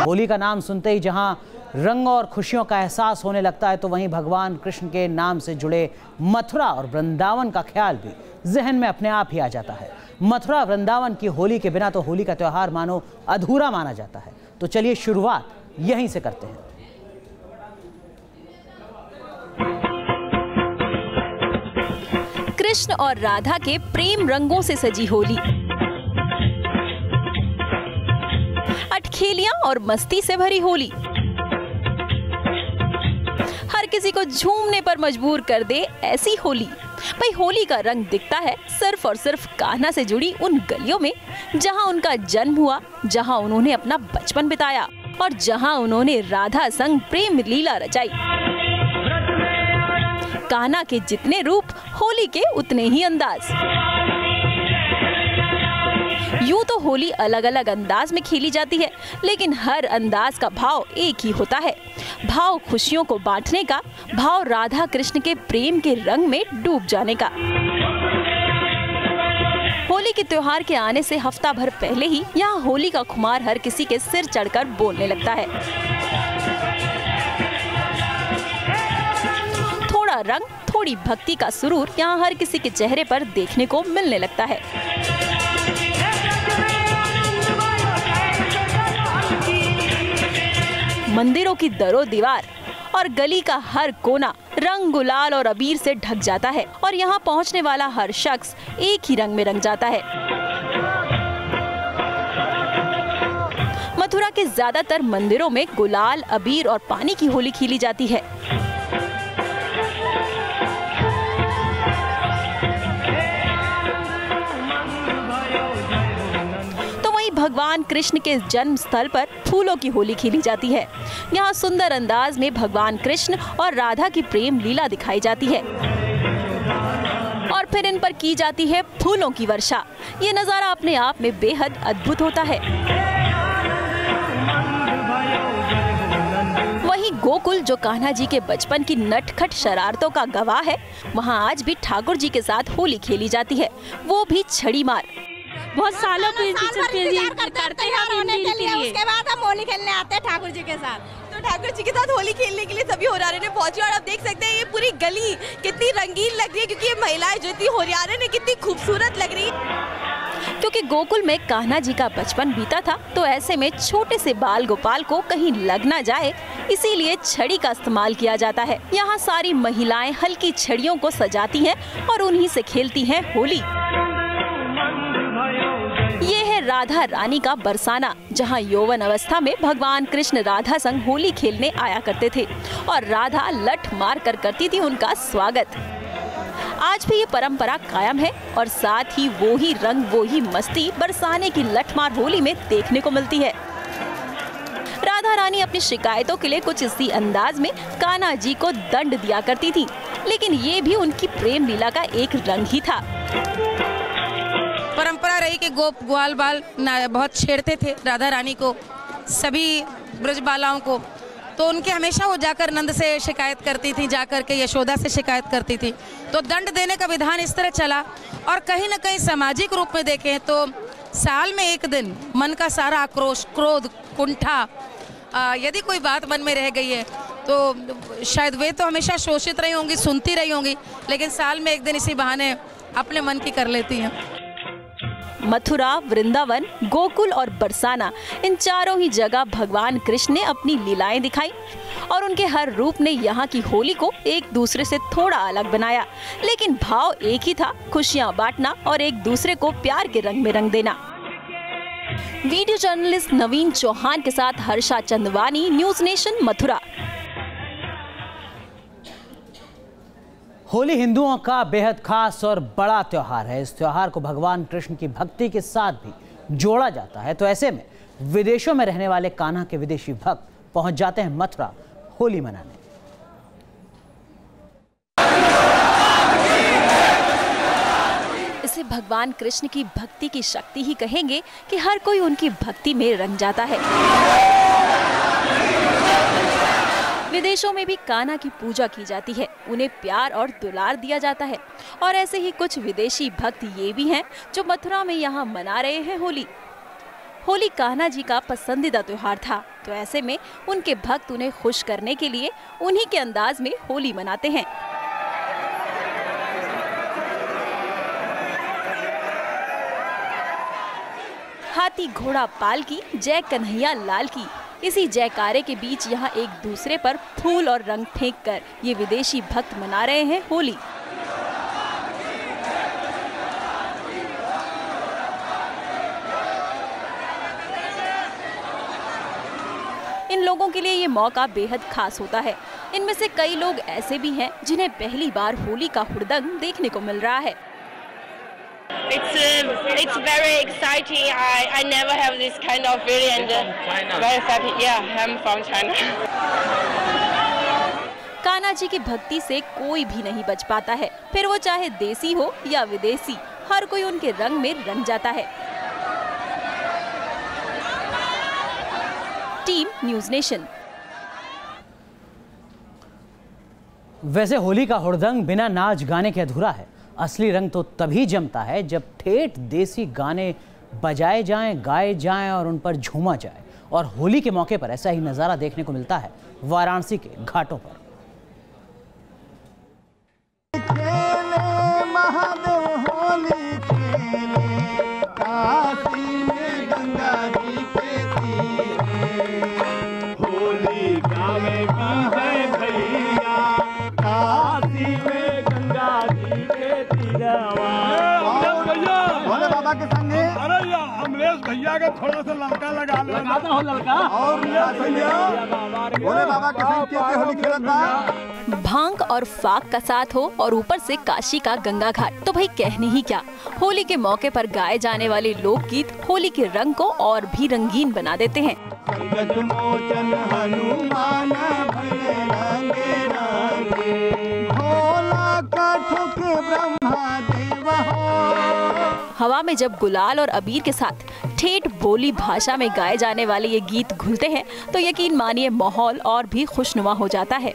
होली का नाम सुनते ही जहां रंग और खुशियों का एहसास होने लगता है, तो वहीं भगवान कृष्ण के नाम से जुड़े मथुरा और वृंदावन का ख्याल भी जहन में अपने आप ही आ जाता है। मथुरा वृंदावन की होली के बिना तो होली का त्यौहार मानो अधूरा माना जाता है। तो चलिए शुरुआत यहीं से करते हैं। कृष्ण और राधा के प्रेम रंगों से सजी होली, अटखेलियां और मस्ती से भरी होली, हर किसी को झूमने पर मजबूर कर दे ऐसी होली। भाई होली का रंग दिखता है सिर्फ और सिर्फ कान्हा से जुड़ी उन गलियों में जहां उनका जन्म हुआ, जहां उन्होंने अपना बचपन बिताया और जहां उन्होंने राधा संग प्रेम लीला रचाई। कान्हा के जितने रूप, होली के उतने ही अंदाज। यूं तो होली अलग अलग अंदाज में खेली जाती है, लेकिन हर अंदाज का भाव एक ही होता है, भाव खुशियों को बांटने का, भाव राधा कृष्ण के प्रेम के रंग में डूब जाने का। होली के त्योहार के आने से हफ्ता भर पहले ही यहाँ होली का खुमार हर किसी के सिर चढ़कर बोलने लगता है। थोड़ा रंग, थोड़ी भक्ति का सुरूर यहाँ हर किसी के चेहरे पर देखने को मिलने लगता है। मंदिरों की दरो दीवार और गली का हर कोना रंग, गुलाल और अबीर से ढक जाता है और यहाँ पहुँचने वाला हर शख्स एक ही रंग में रंग जाता है। मथुरा के ज्यादातर मंदिरों में गुलाल, अबीर और पानी की होली खेली जाती है। भगवान कृष्ण के जन्म स्थल पर फूलों की होली खेली जाती है। यहाँ सुंदर अंदाज में भगवान कृष्ण और राधा की प्रेम लीला दिखाई जाती है और फिर इन पर की जाती है फूलों की वर्षा। ये नजारा अपने आप में बेहद अद्भुत होता है। वहीं गोकुल, जो कान्हा जी के बचपन की नटखट शरारतों का गवाह है, वहाँ आज भी ठाकुर जी के साथ होली खेली जाती है, वो भी छड़ी मार। बहुत सालों से करते हैं होने के लिए। उसके बाद हम होली खेलने आते हैं ठाकुर जी के साथ। तो ठाकुर जी के साथ होली खेलने के लिए सभी होरियारे ने पहुंची और आप देख सकते हैं ये पूरी गली कितनी रंगीन लग रही है, क्योंकि ये महिलाएं जो इतनी होरियारे ने कितनी खूबसूरत लग रही है। क्योंकि गोकुल में कान्हा जी का बचपन बीता था, तो ऐसे में छोटे से बाल गोपाल को कहीं लग ना जाए, इसीलिए छड़ी का इस्तेमाल किया जाता है। यहाँ सारी महिलाएं हल्की छड़ियों को सजाती हैं और उन्हीं से खेलती हैं होली। ये है राधा रानी का बरसाना, जहाँ यौवन अवस्था में भगवान कृष्ण राधा संग होली खेलने आया करते थे और राधा लठ मार कर करती थी उनका स्वागत। आज भी ये परंपरा कायम है और साथ ही वो ही रंग, वो ही मस्ती बरसाने की लठमार होली में देखने को मिलती है। राधा रानी अपनी शिकायतों के लिए कुछ इसी अंदाज में कान्हा जी को दंड दिया करती थी, लेकिन ये भी उनकी प्रेम लीला का एक रंग ही था। परंपरा रही कि गोप ग्वाल बाल बहुत छेड़ते थे राधा रानी को, सभी ब्रजबालाओं को, तो उनके हमेशा वो जाकर नंद से शिकायत करती थी, जाकर के यशोदा से शिकायत करती थी। तो दंड देने का विधान इस तरह चला। और कहीं न कहीं सामाजिक रूप में देखें तो साल में एक दिन मन का सारा आक्रोश, क्रोध, कुंठा, यदि कोई बात मन में रह गई है तो शायद वे तो हमेशा शोषित रही होंगी, सुनती रही होंगी, लेकिन साल में एक दिन इसी बहाने अपने मन की कर लेती हैं। मथुरा, वृंदावन, गोकुल और बरसाना, इन चारों ही जगह भगवान कृष्ण ने अपनी लीलाएं दिखाई और उनके हर रूप ने यहाँ की होली को एक दूसरे से थोड़ा अलग बनाया, लेकिन भाव एक ही था, खुशियाँ बांटना और एक दूसरे को प्यार के रंग में रंग देना। वीडियो जर्नलिस्ट नवीन चौहान के साथ हर्षा चंदवानी, न्यूज नेशन, मथुरा। होली हिंदुओं का बेहद खास और बड़ा त्योहार है। इस त्योहार को भगवान कृष्ण की भक्ति के साथ भी जोड़ा जाता है। तो ऐसे में विदेशों में रहने वाले कान्हा के विदेशी भक्त पहुंच जाते हैं मथुरा होली मनाने। इसे भगवान कृष्ण की भक्ति की शक्ति ही कहेंगे कि हर कोई उनकी भक्ति में रंग जाता है। विदेशों में भी कान्हा की पूजा की जाती है, उन्हें प्यार और दुलार दिया जाता है और ऐसे ही कुछ विदेशी भक्त ये भी हैं जो मथुरा में यहाँ मना रहे हैं होली। होली कान्हा जी का पसंदीदा त्योहार था, तो ऐसे में उनके भक्त उन्हें खुश करने के लिए उन्हीं के अंदाज में होली मनाते हैं। हाथी घोड़ा पालकी जय कन्हैया लाल की, इसी जयकारे के बीच यहाँ एक दूसरे पर फूल और रंग फेंककर ये विदेशी भक्त मना रहे हैं होली। इन लोगों के लिए ये मौका बेहद खास होता है। इनमें से कई लोग ऐसे भी हैं जिन्हें पहली बार होली का हुड़दंग देखने को मिल रहा है। It's very exciting. I never have this kind of feeling and very happy. Yeah, I'm from China. Kanha ji की भक्ति से कोई भी नहीं बच पाता है, फिर वो चाहे देसी हो या विदेशी, हर कोई उनके रंग में रंग जाता है। Team news nation. वैसे होली का हुड़दंग बिना नाच गाने के अधूरा है। असली रंग तो तभी जमता है जब ठेठ देसी गाने बजाए जाएं, गाए जाएं और उन पर झूमा जाए। और होली के मौके पर ऐसा ही नज़ारा देखने को मिलता है वाराणसी के घाटों पर। भैया का थोड़ा सा ललका लगाता हो ललका और भोले बाबा के संग होली खेलता। भांग और फाक का साथ हो और ऊपर से काशी का गंगा घाट, तो भाई कहने ही क्या। होली के मौके पर गाए जाने वाले लोकगीत होली के रंग को और भी रंगीन बना देते हैं। हवा में जब गुलाल और अबीर के साथ ठेठ बोली भाषा में गाए जाने वाले ये गीत घुलते हैं तो यकीन मानिए माहौल और भी खुशनुमा हो जाता है।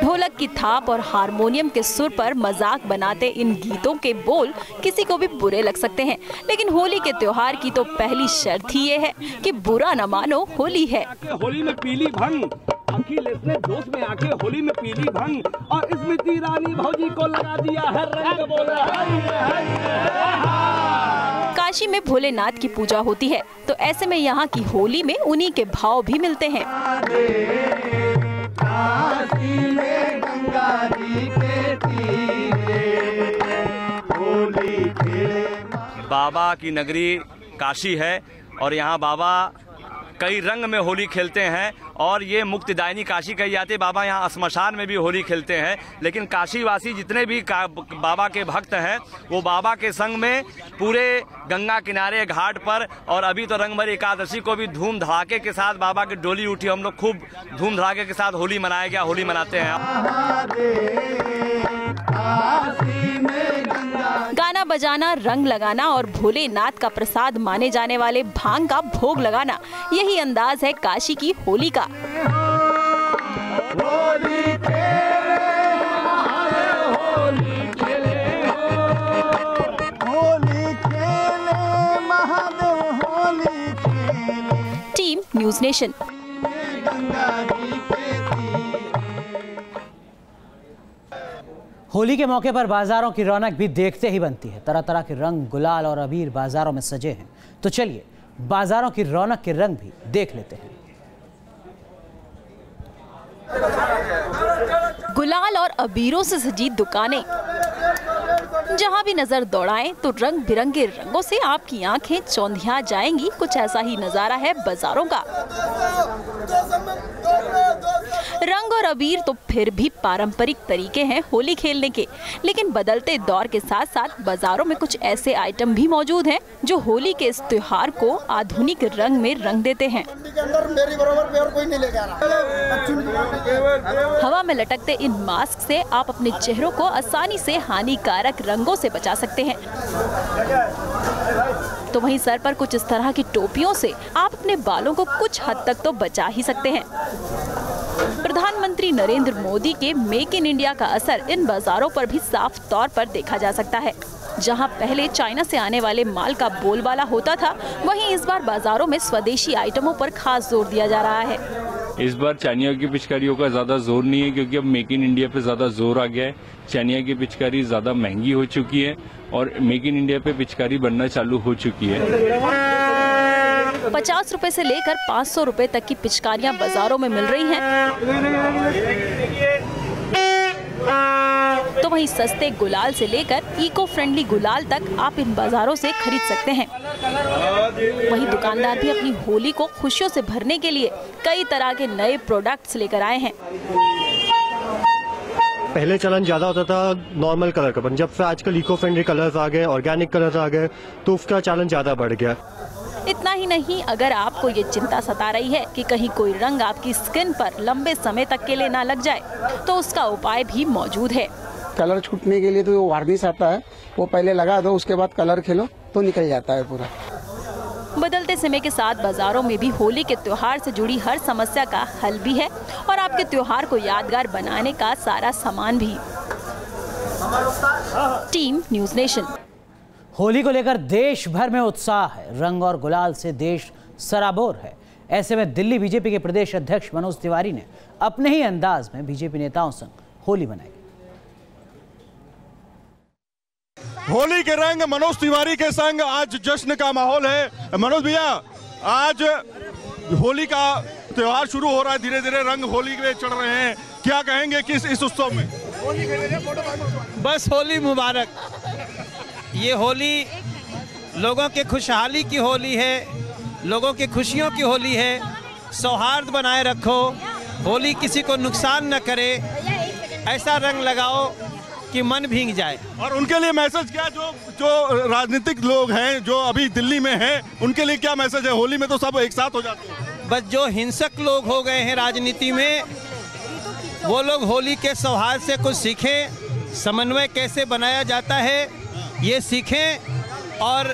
ढोलक की थाप और हारमोनियम के सुर पर मजाक बनाते इन गीतों के बोल किसी को भी बुरे लग सकते हैं, लेकिन होली के त्योहार की तो पहली शर्त ही ये है कि बुरा न मानो, होली है। होली में पीली भंग, अखिलेश ने जोश में आके होली में पीली भंग और स्मृति ईरानी भौजी को लगा दिया है रंग। बोला काशी में भोलेनाथ की पूजा होती है, तो ऐसे में यहाँ की होली में उन्हीं के भाव भी मिलते हैं। बाबा की नगरी काशी है और यहाँ बाबा कई रंग में होली खेलते हैं और ये मुक्तिदायिनी काशी कही जाती है। बाबा यहाँ श्मशान में भी होली खेलते हैं, लेकिन काशीवासी जितने भी बाबा के भक्त हैं वो बाबा के संग में पूरे गंगा किनारे घाट पर, और अभी तो रंगभरी एकादशी को भी धूम धड़ाके के साथ बाबा की डोली उठी, हम लोग खूब धूम धड़ाके के साथ होली मनाया गया, होली मनाते हैं। गाना बजाना, रंग लगाना और भोलेनाथ का प्रसाद माने जाने वाले भांग का भोग लगाना, यही अंदाज है काशी की होली का। Team news nation. होली के मौके पर बाजारों की रौनक भी देखते ही बनती है। तरह तरह के रंग, गुलाल और अबीर बाजारों में सजे हैं, तो चलिए बाजारों की रौनक के रंग भी देख लेते हैं। गुलाल और अबीरों से सजी दुकानें, जहां भी नजर दौड़ाएं तो रंग बिरंगे रंगों से आपकी आंखें चौंधिया जाएंगी। कुछ ऐसा ही नजारा है बाजारों का। रंग और अबीर तो फिर भी पारंपरिक तरीके हैं होली खेलने के, लेकिन बदलते दौर के साथ साथ बाजारों में कुछ ऐसे आइटम भी मौजूद हैं जो होली के इस त्योहार को आधुनिक रंग में रंग देते हैं। हवा में लटकते इन मास्क से आप अपने चेहरों को आसानी से हानिकारक रंगों से बचा सकते हैं। तो वहीं सर पर कुछ इस तरह की टोपियों से आप अपने बालों को कुछ हद तक तो बचा ही सकते हैं। प्रधानमंत्री नरेंद्र मोदी के मेक इन इंडिया का असर इन बाजारों पर भी साफ तौर पर देखा जा सकता है। जहां पहले चाइना से आने वाले माल का बोलबाला होता था, वहीं इस बार बाजारों में स्वदेशी आइटमों पर खास जोर दिया जा रहा है। इस बार चाइना की पिचकारियों का ज्यादा जोर नहीं है, क्योंकि अब मेक इन इंडिया पे ज्यादा जोर आ गया है। चाइना की पिचकारी ज्यादा महंगी हो चुकी है और मेक इन इंडिया पे पिचकारी बनना चालू हो चुकी है। 50 रुपए से लेकर 500 रुपए तक की पिचकारियां बाजारों में मिल रही हैं। तो वहीं सस्ते गुलाल से लेकर इको फ्रेंडली गुलाल तक आप इन बाजारों से खरीद सकते हैं। वहीं दुकानदार भी अपनी होली को खुशियों से भरने के लिए कई तरह के नए प्रोडक्ट्स लेकर आए हैं। पहले चलन ज्यादा होता था नॉर्मल कलर का, जब से आजकल इको फ्रेंडली कलर्स आ गए, ऑर्गेनिक कलर्स आ गए, तो उसका चलन ज्यादा बढ़ गया। इतना ही नहीं, अगर आपको ये चिंता सता रही है कि कहीं कोई रंग आपकी स्किन पर लंबे समय तक के लिए ना लग जाए, तो उसका उपाय भी मौजूद है। कलर छूटने के लिए तो वो वार्निश आता है, वो पहले लगा दो, उसके बाद कलर खेलो तो निकल जाता है पूरा। बदलते समय के साथ बाजारों में भी होली के त्योहार से जुड़ी हर समस्या का हल भी है और आपके त्योहार को यादगार बनाने का सारा सामान भी। Team news nation. होली को लेकर देश भर में उत्साह है। रंग और गुलाल से देश सराबोर है। ऐसे में दिल्ली बीजेपी के प्रदेश अध्यक्ष मनोज तिवारी ने अपने ही अंदाज में बीजेपी नेताओं संग होली मनाई। होली के रंग मनोज तिवारी के संग आज जश्न का माहौल है। मनोज भैया, आज होली का त्योहार शुरू हो रहा है, धीरे धीरे रंग होली में चढ़ रहे हैं, क्या कहेंगे किस इस उत्सव में? बस होली मुबारक। ये होली लोगों के खुशहाली की होली है, लोगों की खुशियों की होली है। सौहार्द बनाए रखो, होली किसी को नुकसान न करे, ऐसा रंग लगाओ कि मन भीग जाए। और उनके लिए मैसेज क्या, जो राजनीतिक लोग हैं जो अभी दिल्ली में हैं, उनके लिए क्या मैसेज है? होली में तो सब एक साथ हो जाते हैं। बस जो हिंसक लोग हो गए हैं राजनीति में, वो लोग होली के सौहार्द से कुछ सीखें, समन्वय कैसे बनाया जाता है ये सीखें और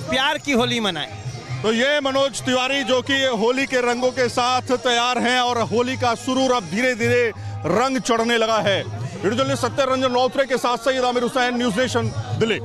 प्यार की होली मनाएं। तो ये मनोज तिवारी जो कि होली के रंगों के साथ तैयार हैं और होली का सुरूर अब धीरे धीरे रंग चढ़ने लगा है। वीडियो जर्नलिस्ट सत्य रंजन नौत्रे के साथ सैयद आमिर हुसैन, न्यूज़ नेशन, दिल्ली।